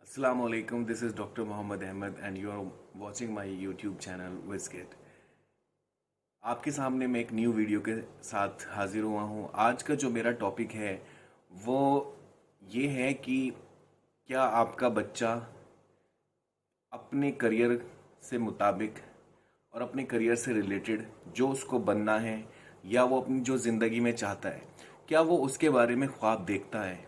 Assalamu alaikum, this is Dr. Mohammed Ahmed and you are watching my YouTube channel WizKid। आपके सामने मैं एक new video के साथ हाजिर हुआ हूँ। आज का जो मेरा टॉपिक है वो ये है कि क्या आपका बच्चा अपने करियर से मुताबिक और अपने करियर से रिलेटेड जो उसको बनना है या वो अपनी जो ज़िंदगी में चाहता है, क्या वो उसके बारे में ख्वाब देखता है।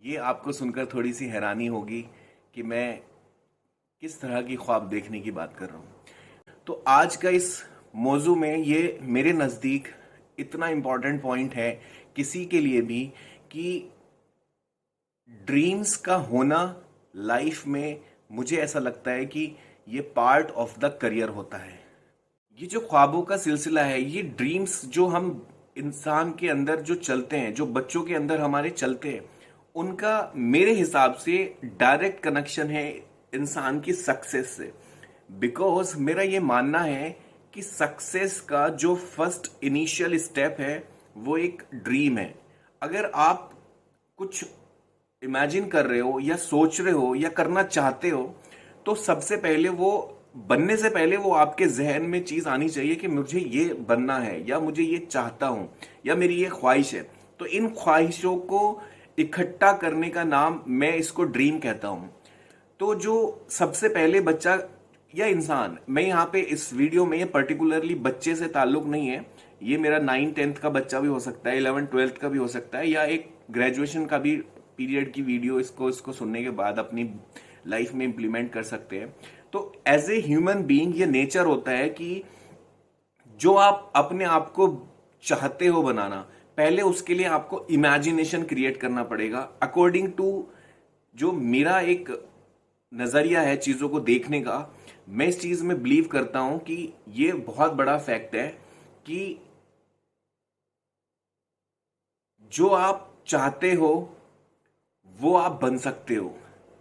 ये आपको सुनकर थोड़ी सी हैरानी होगी कि मैं किस तरह की ख्वाब देखने की बात कर रहा हूँ। तो आज का इस मौजू में ये मेरे नज़दीक इतना इम्पॉर्टेंट पॉइंट है किसी के लिए भी कि ड्रीम्स का होना लाइफ में, मुझे ऐसा लगता है कि ये पार्ट ऑफ द करियर होता है। ये जो ख्वाबों का सिलसिला है, ये ड्रीम्स जो हम इंसान के अंदर जो चलते हैं, जो बच्चों के अंदर हमारे चलते हैं, उनका मेरे हिसाब से डायरेक्ट कनेक्शन है इंसान की सक्सेस से। बिकॉज मेरा ये मानना है कि सक्सेस का जो फर्स्ट इनिशियल स्टेप है वो एक ड्रीम है। अगर आप कुछ इमेजिन कर रहे हो या सोच रहे हो या करना चाहते हो, तो सबसे पहले वो बनने से पहले वो आपके जहन में चीज़ आनी चाहिए कि मुझे ये बनना है या मुझे ये चाहता हूँ या मेरी ये ख्वाहिश है। तो इन ख्वाहिशों को इकट्ठा करने का नाम मैं इसको ड्रीम कहता हूं। तो जो सबसे पहले बच्चा या इंसान, मैं यहाँ पे इस वीडियो में ये पर्टिकुलरली बच्चे से ताल्लुक नहीं है, ये मेरा 9th-10th का बच्चा भी हो सकता है, 11th-12th का भी हो सकता है, या एक ग्रेजुएशन का भी पीरियड की वीडियो इसको सुनने के बाद अपनी लाइफ में इम्प्लीमेंट कर सकते हैं। तो एज ए ह्यूमन बीइंग ये नेचर होता है कि जो आप अपने आप को चाहते हो बनाना, पहले उसके लिए आपको इमेजिनेशन क्रिएट करना पड़ेगा। अकॉर्डिंग टू जो मेरा एक नज़रिया है चीज़ों को देखने का, मैं इस चीज़ में बिलीव करता हूं कि ये बहुत बड़ा फैक्ट है कि जो आप चाहते हो वो आप बन सकते हो।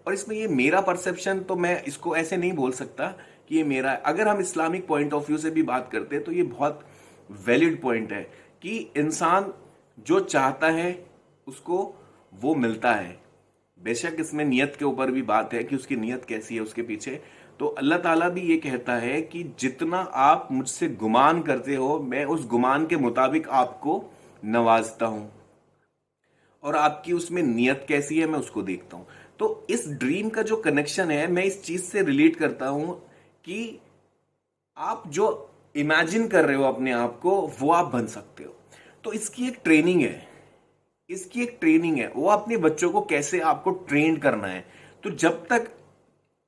और इसमें ये मेरा परसेप्शन, तो मैं इसको ऐसे नहीं बोल सकता कि ये मेरा है। अगर हम इस्लामिक पॉइंट ऑफ व्यू से भी बात करते हैं तो ये बहुत वैलिड पॉइंट है कि इंसान जो चाहता है उसको वो मिलता है। बेशक इसमें नियत के ऊपर भी बात है कि उसकी नियत कैसी है उसके पीछे। तो अल्लाह ताला भी ये कहता है कि जितना आप मुझसे गुमान करते हो, मैं उस गुमान के मुताबिक आपको नवाजता हूं, और आपकी उसमें नियत कैसी है मैं उसको देखता हूं। तो इस ड्रीम का जो कनेक्शन है, मैं इस चीज से रिलेट करता हूं कि आप जो इमेजिन कर रहे हो अपने आप को, वो आप बन सकते हो। तो इसकी एक ट्रेनिंग है, वो अपने बच्चों को कैसे आपको ट्रेन करना है। तो जब तक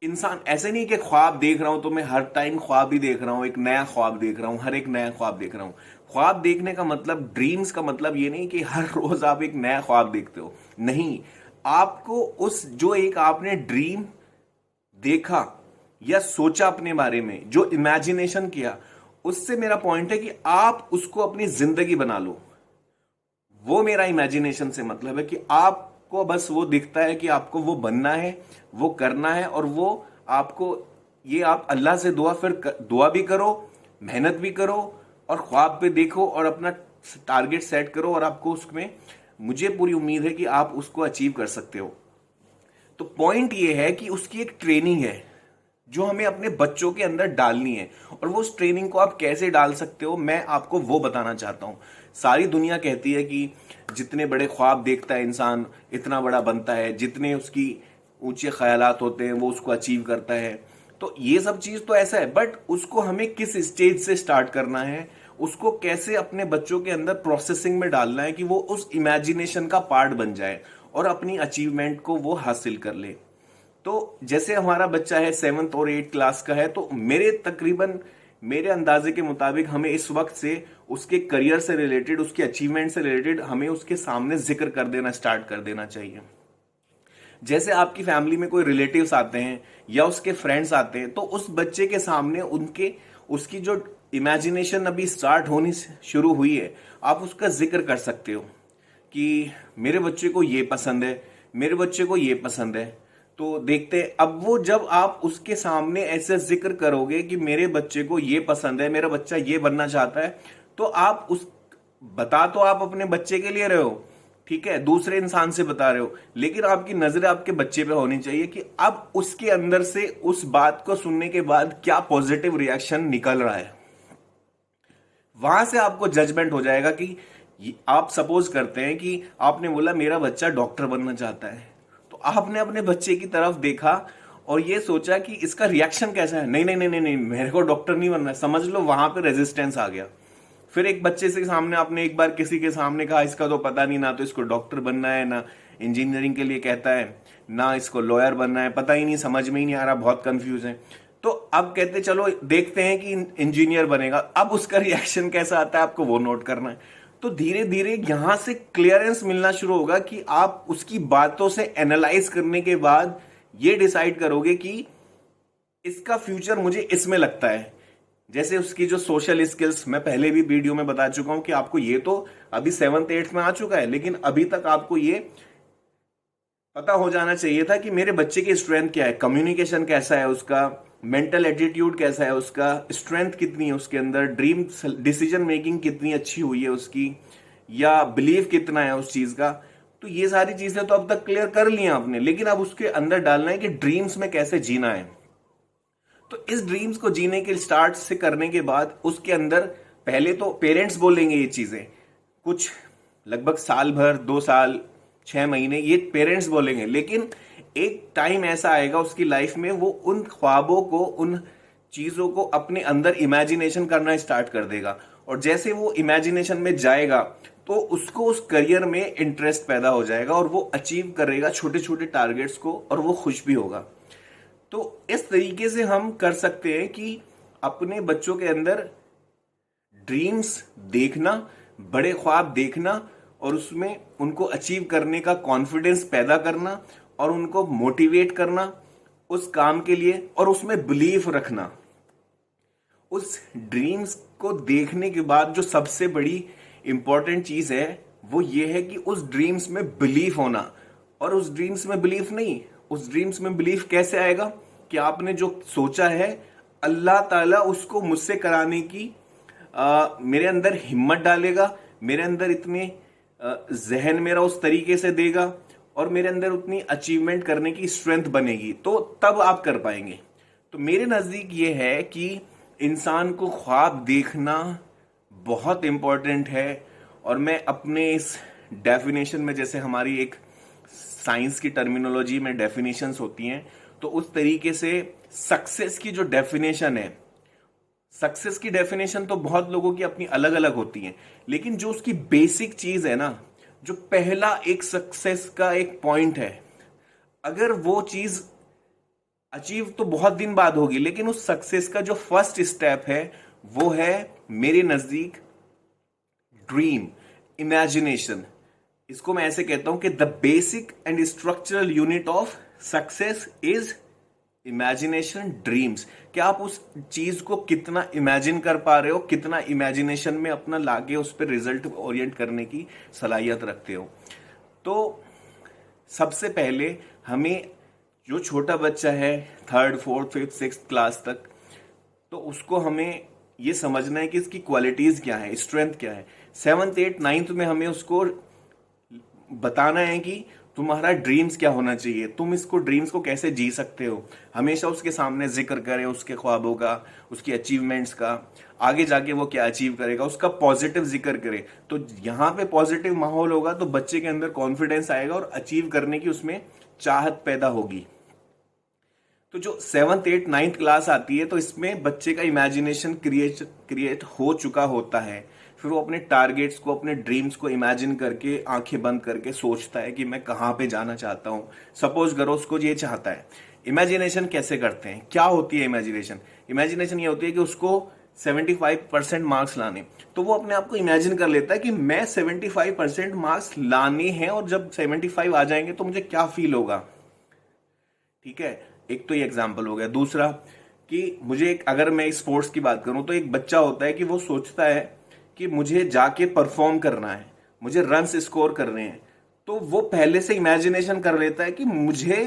इंसान ऐसे नहीं कि ख्वाब देख रहा हूं तो मैं हर टाइम ख्वाब ही देख रहा हूं, एक नया ख्वाब देख रहा हूं, हर एक नया ख्वाब देख रहा हूं। ख्वाब देखने का मतलब, ड्रीम्स का मतलब ये नहीं कि हर रोज आप एक नया ख्वाब देखते हो, नहीं। आपको उस जो एक आपने ड्रीम देखा या सोचा अपने बारे में, जो इमेजिनेशन किया, उससे मेरा पॉइंट है कि आप उसको अपनी जिंदगी बना लो। वो मेरा इमेजिनेशन से मतलब है कि आपको बस वो दिखता है कि आपको वो बनना है, वो करना है, और वो आपको, ये आप अल्लाह से दुआ भी करो, मेहनत भी करो, और ख्वाब पे देखो और अपना टारगेट सेट करो, और आपको उसमें, मुझे पूरी उम्मीद है कि आप उसको अचीव कर सकते हो। तो पॉइंट ये है कि उसकी एक ट्रेनिंग है जो हमें अपने बच्चों के अंदर डालनी है, और वो उस ट्रेनिंग को आप कैसे डाल सकते हो मैं आपको वो बताना चाहता हूं। सारी दुनिया कहती है कि जितने बड़े ख्वाब देखता है इंसान इतना बड़ा बनता है, जितने उसकी ऊंचे ख्यालात होते हैं वो उसको अचीव करता है। तो ये सब चीज तो ऐसा है, बट उसको हमें किस स्टेज से स्टार्ट करना है, उसको कैसे अपने बच्चों के अंदर प्रोसेसिंग में डालना है कि वो उस इमेजिनेशन का पार्ट बन जाए और अपनी अचीवमेंट को वो हासिल कर ले। तो जैसे हमारा बच्चा है 7th और 8th क्लास का है, तो मेरे अंदाजे के मुताबिक हमें इस वक्त से उसके करियर से रिलेटेड, उसके अचीवमेंट से रिलेटेड हमें उसके सामने जिक्र कर देना स्टार्ट कर देना चाहिए। जैसे आपकी फैमिली में कोई रिलेटिव्स आते हैं या उसके फ्रेंड्स आते हैं, तो उस बच्चे के सामने उसकी जो इमेजिनेशन अभी स्टार्ट होनी शुरू हुई है, आप उसका जिक्र कर सकते हो कि मेरे बच्चे को ये पसंद है, मेरे बच्चे को ये पसंद है। तो देखते, अब वो जब आप उसके सामने ऐसे जिक्र करोगे कि मेरे बच्चे को ये पसंद है, मेरा बच्चा ये बनना चाहता है, तो आप उस बता तो आप अपने बच्चे के लिए रहे हो, ठीक है, दूसरे इंसान से बता रहे हो, लेकिन आपकी नजर आपके बच्चे पे होनी चाहिए कि अब उसके अंदर से उस बात को सुनने के बाद क्या पॉजिटिव रिएक्शन निकल रहा है। वहां से आपको जजमेंट हो जाएगा कि आप सपोज करते हैं कि आपने बोला मेरा बच्चा डॉक्टर बनना चाहता है, तो आपने अपने बच्चे की तरफ देखा और ये सोचा कि इसका रिएक्शन कैसा है। नहीं नहीं नहीं नहीं नहीं, मेरे को डॉक्टर नहीं बनना है, समझ लो वहां पे रेजिस्टेंस आ गया। फिर एक बच्चे से सामने आपने एक बार किसी के सामने कहा इसका तो पता नहीं, ना तो इसको डॉक्टर बनना है, ना इंजीनियरिंग के लिए कहता है, ना इसको लॉयर बनना है, पता ही नहीं, समझ में ही नहीं आ रहा, बहुत कंफ्यूज है। तो अब कहते चलो देखते हैं कि इंजीनियर बनेगा। अब उसका रिएक्शन कैसा आता है आपको वो नोट करना है। तो धीरे धीरे यहां से क्लियरेंस मिलना शुरू होगा कि आप उसकी बातों से एनालाइज करने के बाद ये डिसाइड करोगे कि इसका फ्यूचर मुझे इसमें लगता है। जैसे उसकी जो सोशल स्किल्स, मैं पहले भी वीडियो में बता चुका हूं कि आपको ये तो अभी 7th 8th में आ चुका है, लेकिन अभी तक आपको ये पता हो जाना चाहिए था कि मेरे बच्चे की स्ट्रेंथ क्या है, कम्युनिकेशन कैसा है उसका, मेंटल एटीट्यूड कैसा है उसका, स्ट्रेंथ कितनी है उसके अंदर, ड्रीम डिसीजन मेकिंग कितनी अच्छी हुई है उसकी, या बिलीव कितना है उस चीज का। तो ये सारी चीजें तो अब तक क्लियर कर ली हैं आपने, लेकिन अब उसके अंदर डालना है कि ड्रीम्स में कैसे जीना है। तो इस ड्रीम्स को जीने के स्टार्ट से करने के बाद उसके अंदर पहले तो पेरेंट्स बोलेंगे ये चीजें, कुछ लगभग साल भर, 2 साल, 6 महीने ये पेरेंट्स बोलेंगे, लेकिन एक टाइम ऐसा आएगा उसकी लाइफ में वो उन ख्वाबों को, उन चीजों को अपने अंदर इमेजिनेशन करना स्टार्ट कर देगा। और जैसे वो इमेजिनेशन में जाएगा तो उसको उस करियर में इंटरेस्ट पैदा हो जाएगा और वो अचीव करेगा छोटे छोटे टारगेट्स को, और वो खुश भी होगा। तो इस तरीके से हम कर सकते हैं कि अपने बच्चों के अंदर ड्रीम्स देखना, बड़े ख्वाब देखना, और उसमें उनको अचीव करने का कॉन्फिडेंस पैदा करना, और उनको मोटिवेट करना उस काम के लिए, और उसमें बिलीफ रखना। उस ड्रीम्स को देखने के बाद जो सबसे बड़ी इंपॉर्टेंट चीज है वो ये है कि उस ड्रीम्स में बिलीफ होना। और उस ड्रीम्स में बिलीफ नहीं, उस ड्रीम्स में बिलीफ कैसे आएगा कि आपने जो सोचा है अल्लाह ताला उसको मुझसे कराने की मेरे अंदर हिम्मत डालेगा, मेरे अंदर इतने जहन मेरा उस तरीके से देगा, और मेरे अंदर उतनी अचीवमेंट करने की स्ट्रेंथ बनेगी, तो तब आप कर पाएंगे। तो मेरे नजदीक ये है कि इंसान को ख्वाब देखना बहुत इंपॉर्टेंट है। और मैं अपने इस डेफिनेशन में, जैसे हमारी एक साइंस की टर्मिनोलॉजी में डेफिनेशंस होती हैं, तो उस तरीके से सक्सेस की जो डेफिनेशन है, सक्सेस की डेफिनेशन तो बहुत लोगों की अपनी अलग अलग होती है, लेकिन जो उसकी बेसिक चीज है ना, जो पहला एक सक्सेस का एक पॉइंट है, अगर वो चीज अचीव तो बहुत दिन बाद होगी, लेकिन उस सक्सेस का जो फर्स्ट स्टेप है वो है मेरे नजदीक ड्रीम, इमेजिनेशन। इसको मैं ऐसे कहता हूं कि the basic and structural unit of success is imagination, dreams. क्या आप उस चीज को कितना इमेजिन कर पा रहे हो, कितना इमेजिनेशन में अपना लाके उस पर रिजल्ट ओरिएंट करने की सलाहियत रखते हो। तो सबसे पहले हमें, जो छोटा बच्चा है 3rd 4th 5th 6th class तक, तो उसको हमें ये समझना है कि इसकी क्वालिटीज क्या है, स्ट्रेंथ क्या है। 7th 8th 9th में हमें उसको बताना है कि तुम्हारा ड्रीम्स क्या होना चाहिए, तुम इसको ड्रीम्स को कैसे जी सकते हो। हमेशा उसके सामने जिक्र करें उसके ख्वाबों का, उसकी अचीवमेंट्स का, आगे जाके वो क्या अचीव करेगा, उसका पॉजिटिव जिक्र करे। तो यहाँ पे पॉजिटिव माहौल होगा तो बच्चे के अंदर कॉन्फिडेंस आएगा और अचीव करने की उसमें चाहत पैदा होगी। तो जो 7th 8th 9th क्लास आती है, तो इसमें बच्चे का इमेजिनेशन क्रिएट हो चुका होता है। फिर वो अपने टारगेट्स को, अपने ड्रीम्स को इमेजिन करके, आंखें बंद करके सोचता है कि मैं कहाँ पे जाना चाहता हूँ। सपोज करो उसको ये चाहता है। इमेजिनेशन कैसे करते हैं, क्या होती है इमेजिनेशन? इमेजिनेशन ये होती है कि उसको 75% मार्क्स लाने, तो वो अपने आप को इमेजिन कर लेता है कि मैं 75% मार्क्स लाने हैं, और जब 75 आ जाएंगे तो मुझे क्या फील होगा। ठीक है, एक तो ये एग्जाम्पल हो गया। दूसरा कि मुझे अगर मैं स्पोर्ट्स की बात करूं, तो एक बच्चा होता है कि वो सोचता है कि मुझे जाके परफॉर्म करना है, मुझे रन्स स्कोर करने हैं, तो वो पहले से इमेजिनेशन कर लेता है कि मुझे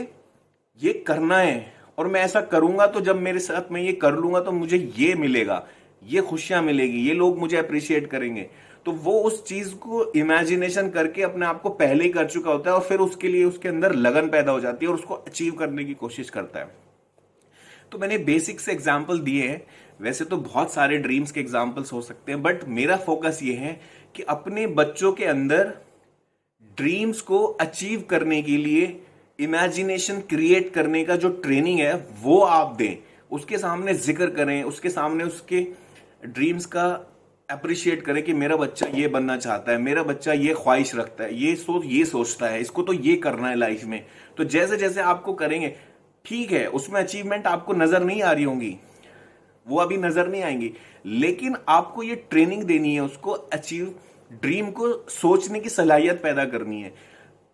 ये करना है, और मैं ऐसा करूंगा तो जब मेरे साथ मैं ये कर लूंगा तो मुझे ये मिलेगा, ये खुशियां मिलेगी, ये लोग मुझे अप्रिशिएट करेंगे। तो वो उस चीज को इमेजिनेशन करके अपने आप को पहले ही कर चुका होता है और फिर उसके लिए उसके अंदर लगन पैदा हो जाती है और उसको अचीव करने की कोशिश करता है। तो मैंने बेसिक से एग्जाम्पल दिए हैं, वैसे तो बहुत सारे ड्रीम्स के एग्जाम्पल्स हो सकते हैं, बट मेरा फोकस ये है कि अपने बच्चों के अंदर ड्रीम्स को अचीव करने के लिए इमेजिनेशन क्रिएट करने का जो ट्रेनिंग है वो आप दें, उसके सामने जिक्र करें, उसके सामने उसके ड्रीम्स का अप्रिशिएट करें कि मेरा बच्चा ये बनना चाहता है, मेरा बच्चा ये ख्वाहिश रखता है, ये सोचता है, इसको तो ये करना है लाइफ में। तो जैसे जैसे आपको करेंगे, ठीक है उसमें अचीवमेंट आपको नजर नहीं आ रही होंगी, वो अभी नजर नहीं आएंगी, लेकिन आपको ये ट्रेनिंग देनी है उसको अचीव, ड्रीम को सोचने की सलाहियत पैदा करनी है।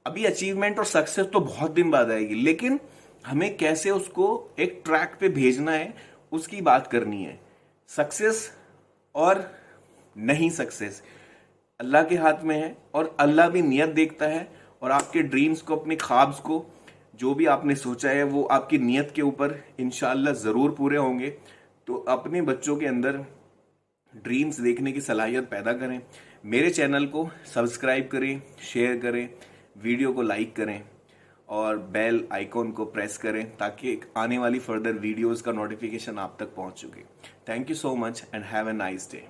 अभी अचीवमेंट और सक्सेस तो बहुत दिन बाद आएगी, लेकिन हमें कैसे उसको एक ट्रैक पे भेजना है उसकी बात करनी है। सक्सेस और नहीं सक्सेस अल्लाह के हाथ में है, और अल्लाह भी नियत देखता है, और आपके ड्रीम्स को, अपने ख्वाब्स को, जो भी आपने सोचा है वो आपकी नियत के ऊपर इंशाअल्लाह ज़रूर पूरे होंगे। तो अपने बच्चों के अंदर ड्रीम्स देखने की सलाहियत पैदा करें। मेरे चैनल को सब्सक्राइब करें, शेयर करें, वीडियो को लाइक करें और बेल आइकॉन को प्रेस करें ताकि आने वाली फर्दर वीडियोस का नोटिफिकेशन आप तक पहुंच सके। Thank you so much and have a nice day.